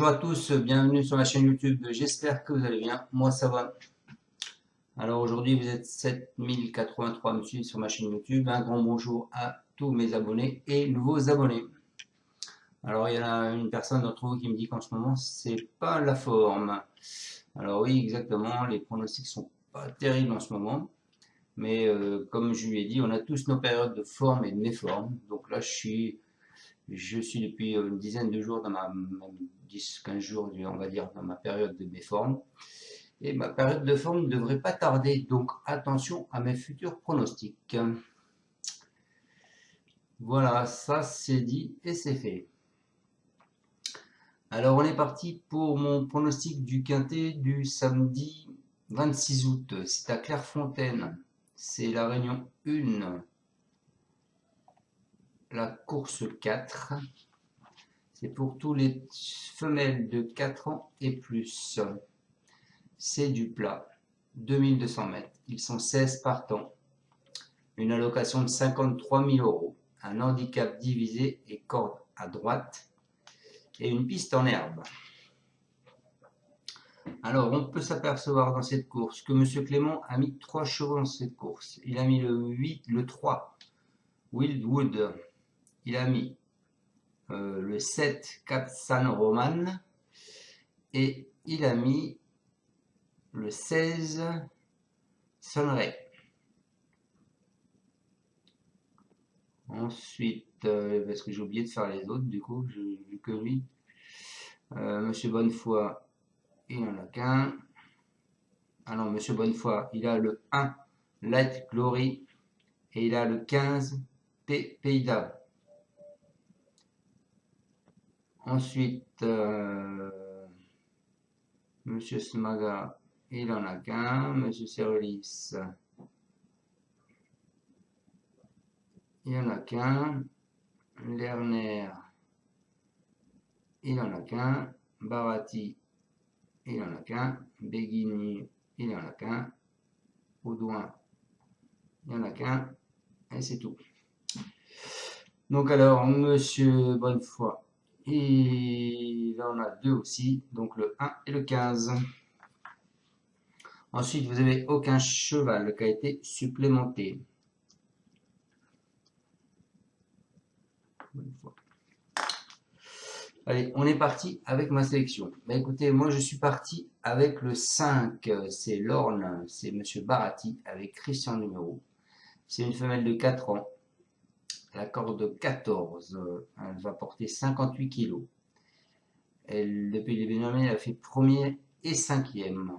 Bonjour à tous, bienvenue sur ma chaîne YouTube, j'espère que vous allez bien, moi ça va. Alors aujourd'hui vous êtes 7083 à me suivre sur ma chaîne YouTube, un grand bonjour à tous mes abonnés et nouveaux abonnés. Alors il y en a une personne d'entre vous qui me dit qu'en ce moment c'est pas la forme. Alors oui exactement, les pronostics sont pas terribles en ce moment, mais comme je lui ai dit, on a tous nos périodes de forme et de méforme, donc là je suis depuis une dizaine de jours dans même 10-15 jours, on va dire, dans ma période de méforme. Et ma période de forme ne devrait pas tarder, donc attention à mes futurs pronostics. Voilà, ça c'est dit et c'est fait. Alors on est parti pour mon pronostic du quintet du samedi 26 août. C'est à Clairefontaine. C'est la réunion 1, la course 4. C'est pour tous les femelles de 4 ans et plus. C'est du plat, 2200 mètres. Ils sont 16 partants. Une allocation de 53 000 euros. Un handicap divisé et corde à droite. Et une piste en herbe. Alors, on peut s'apercevoir dans cette course que M. Clément a mis 3 chevaux dans cette course. Il a mis le 3, Wildwood. Il a mis le 7, Cap San Roman. Et il a mis le 16, Sunray. Ensuite, parce que j'ai oublié de faire les autres, du coup, j'ai vu que lui. Monsieur Bonnefoy, il n'en a qu'un. Ah non, Monsieur Bonnefoy, il a le 1, Light Glory, et il a le 15, Peida. Ensuite, Monsieur Smaga, il n'en a qu'un. Monsieur Cerulis, il n'en a qu'un. Lerner, il n'en a qu'un. Barati, il n'en a qu'un. Beguini, il n'en a qu'un. Audouin, il n'y en a qu'un. Et c'est tout. Donc alors, Monsieur Bonnefoy, il en a deux aussi. Donc le 1 et le 15. Ensuite, vous n'avez aucun cheval qui a été supplémenté. Allez, on est parti avec ma sélection. Bah écoutez, moi je suis parti avec le 5, c'est l'Orne, c'est Monsieur Barati avec Christian numéro. C'est une femelle de 4 ans. La corde 14, elle va porter 58 kg. Depuis les Bénamés, elle a fait premier et cinquième.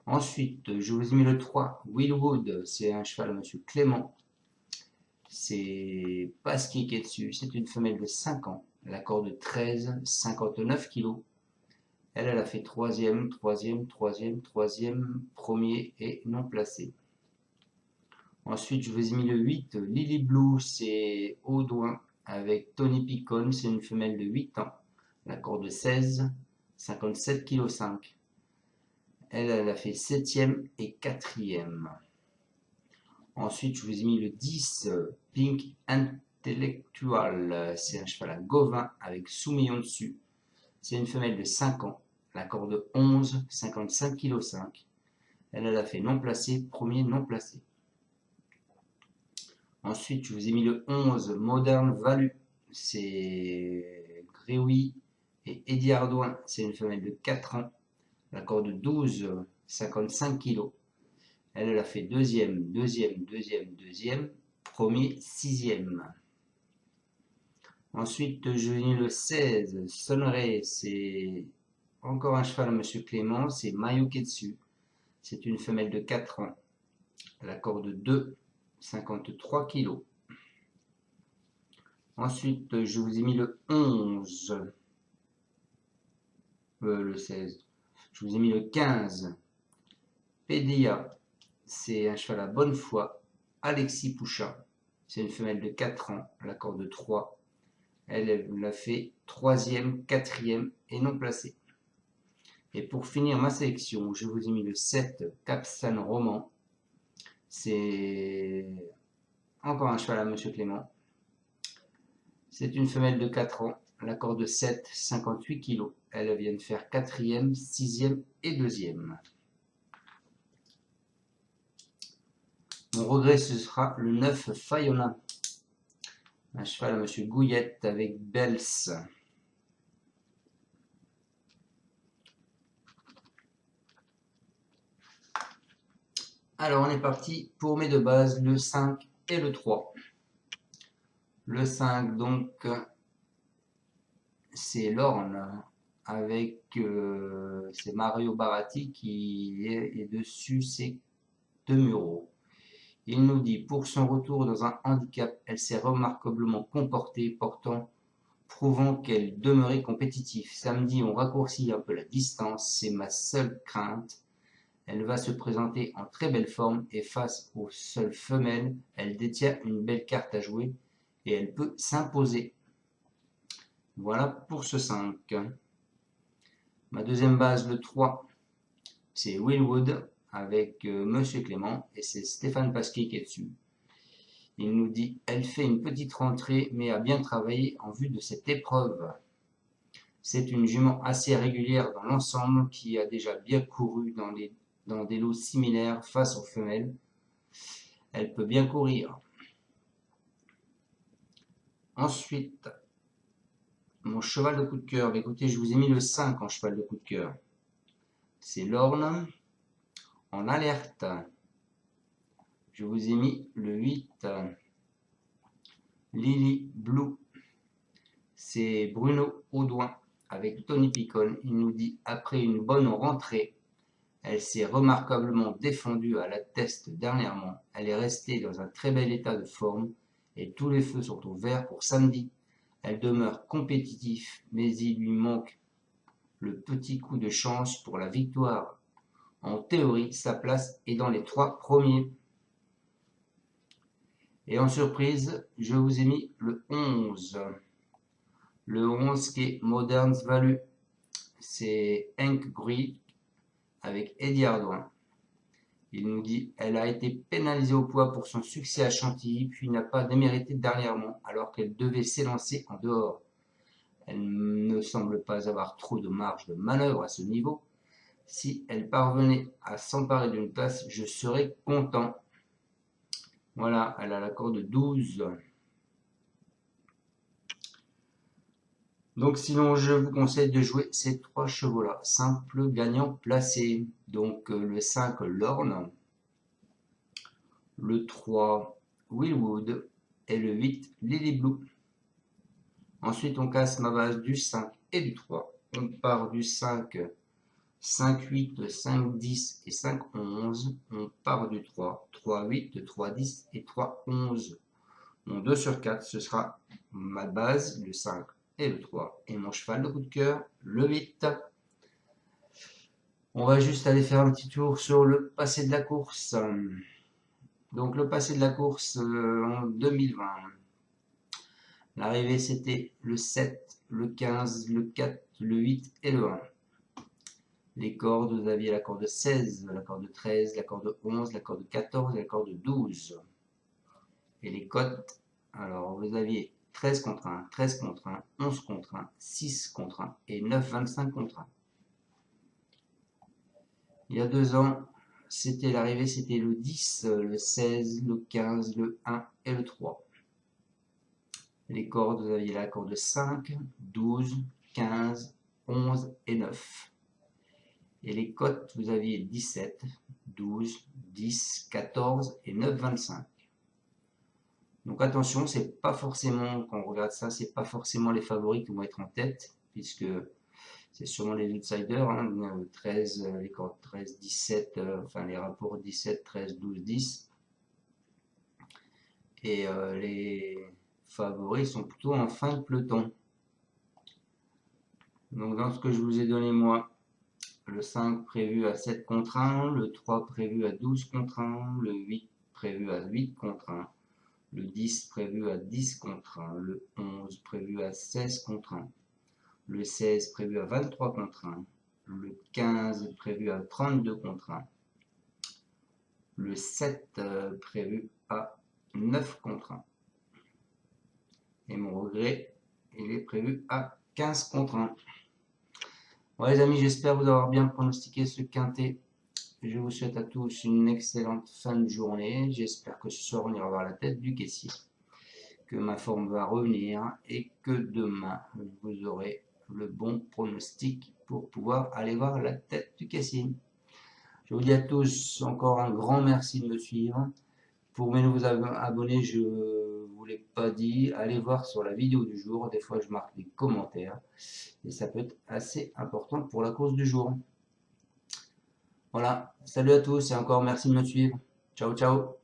Ensuite, je vous ai mis le 3, Willwood, c'est un cheval à Monsieur Clément. C'est Pasquier qui est dessus, c'est une femelle de 5 ans. La corde 13, 59 kg. Elle a fait troisième, premier et non placé. Ensuite, je vous ai mis le 8, Lily Blue, c'est Audouin avec Tony Picon, c'est une femelle de 8 ans. La corde 16, 57 kg 5. Elle a fait 7e et 4e. Ensuite, je vous ai mis le 10, Pink Intellectual, c'est un cheval à Gauvin avec Soumillon dessus. C'est une femelle de 5 ans. La corde 11, 55 kg 5. Elle a fait non placé, premier non placé. Ensuite, je vous ai mis le 11, Modern Value. C'est Gréoui et Eddie Ardouin. C'est une femelle de 4 ans. La corde 12, 55 kg. Elle a fait deuxième, premier, 6e. Ensuite, je vous ai mis le 16, Sonneray. C'est encore un cheval à Monsieur Clément. C'est Mayuketsu. C'est une femelle de 4 ans. La corde 2, 53 kg. Ensuite, je vous ai mis le 11, le 16. Je vous ai mis le 15, Pédia. C'est un cheval à Bonnefoy, Alexis Pouchat. C'est une femelle de 4 ans, la corde 3. Elle l'a fait 3e, 4e et non placée. Et pour finir ma sélection, je vous ai mis le 7, Cap San Roman. C'est encore un cheval à Monsieur Clément. C'est une femelle de 4 ans. la corde 7, 58 kg. Elle vient de faire 4e, 6e et 2e. Mon regret, ce sera le 9 Fayona. Un cheval à Monsieur Gouillette avec Bels. Alors on est parti pour mes deux bases, le 5 et le 3. Le 5, donc, c'est l'Orne avec c'est Mario Baratti qui est dessus, c'est deux Mureaux. Il nous dit, pour son retour dans un handicap, elle s'est remarquablement comportée, prouvant qu'elle demeurait compétitive. Samedi, on raccourcit un peu la distance, c'est ma seule crainte. Elle va se présenter en très belle forme et face aux seules femelles, elle détient une belle carte à jouer et elle peut s'imposer. Voilà pour ce 5. Ma deuxième base, le 3, c'est Willwood avec Monsieur Clément et c'est Stéphane Pasquier qui est dessus. Il nous dit, elle fait une petite rentrée mais a bien travaillé en vue de cette épreuve. C'est une jument assez régulière dans l'ensemble qui a déjà bien couru dans des lots similaires face aux femelles. Elle peut bien courir. Ensuite, mon cheval de coup de cœur. Écoutez, je vous ai mis le 5 en cheval de coup de cœur. C'est l'Orne en alerte. Je vous ai mis le 8. Lily Blue. C'est Bruno Audouin avec Tony Picon. Il nous dit, après une bonne rentrée, elle s'est remarquablement défendue à la test dernièrement. Elle est restée dans un très bel état de forme et tous les feux sont au vert pour samedi. Elle demeure compétitive, mais il lui manque le petit coup de chance pour la victoire. En théorie, sa place est dans les 3 premiers. Et en surprise, je vous ai mis le 11. Le 11 qui est Modern Value. C'est Hank Gruy avec Eddie Ardouin. Il nous dit, elle a été pénalisée au poids pour son succès à Chantilly, puis n'a pas démérité dernièrement, alors qu'elle devait s'élancer en dehors. Elle ne semble pas avoir trop de marge de manœuvre à ce niveau. Si elle parvenait à s'emparer d'une place, je serais content. Voilà, elle a la corde 12. Donc sinon, je vous conseille de jouer ces 3 chevaux-là. Simple gagnant placé. Donc le 5, l'Orne. Le 3, Willwood. Et le 8, Lily Blue. Ensuite, on casse ma base du 5 et du 3. On part du 5, 5, 8, 5, 10 et 5, 11. On part du 3, 3, 8, 3, 10 et 3, 11. Mon 2 sur 4, ce sera ma base, le 5 et le 3. Et mon cheval de coup de cœur, le 8. On va juste aller faire un petit tour sur le passé de la course. Donc le passé de la course en 2020. L'arrivée, c'était le 7, le 15, le 4, le 8 et le 1. Les cordes, vous aviez la corde 16, la corde 13, la corde 11, la corde 14 et la corde 12. Et les cotes, alors vous aviez 13 contre 1, 13 contre 1, 11 contre 1, 6 contre 1 et 9, 25 contre 1. Il y a 2 ans, c'était l'arrivée, c'était le 10, le 16, le 15, le 1 et le 3. Les cordes, vous aviez la corde 5, 12, 15, 11 et 9. Et les cotes, vous aviez 17, 12, 10, 14 et 9, 25. Donc attention, c'est pas forcément, quand on regarde ça, c'est pas forcément les favoris qui vont être en tête, puisque c'est sûrement les outsiders, 13, les cordes 13, 17, enfin les rapports 17, 13, 12, 10. Et les favoris sont plutôt en fin de peloton. Donc dans ce que je vous ai donné moi, le 5 prévu à 7 contre 1, le 3 prévu à 12 contre 1, le 8 prévu à 8 contre 1, le 10 prévu à 10 contre 1, le 11 prévu à 16 contre 1, le 16 prévu à 23 contre 1, le 15 prévu à 32 contre 1, le 7 prévu à 9 contre 1. Et mon regret, il est prévu à 15 contre 1. Bon, les amis, j'espère vous avoir bien pronostiqué ce quintet. Je vous souhaite à tous une excellente fin de journée. J'espère que ce soir, on ira voir la tête du caissier, que ma forme va revenir et que demain, vous aurez le bon pronostic pour pouvoir aller voir la tête du caissier. Je vous dis à tous encore un grand merci de me suivre. Pour mes nouveaux abonnés, je ne vous l'ai pas dit, allez voir sur la vidéo du jour. Des fois, je marque des commentaires et ça peut être assez important pour la cause du jour. Voilà, salut à tous et encore merci de me suivre. Ciao, ciao.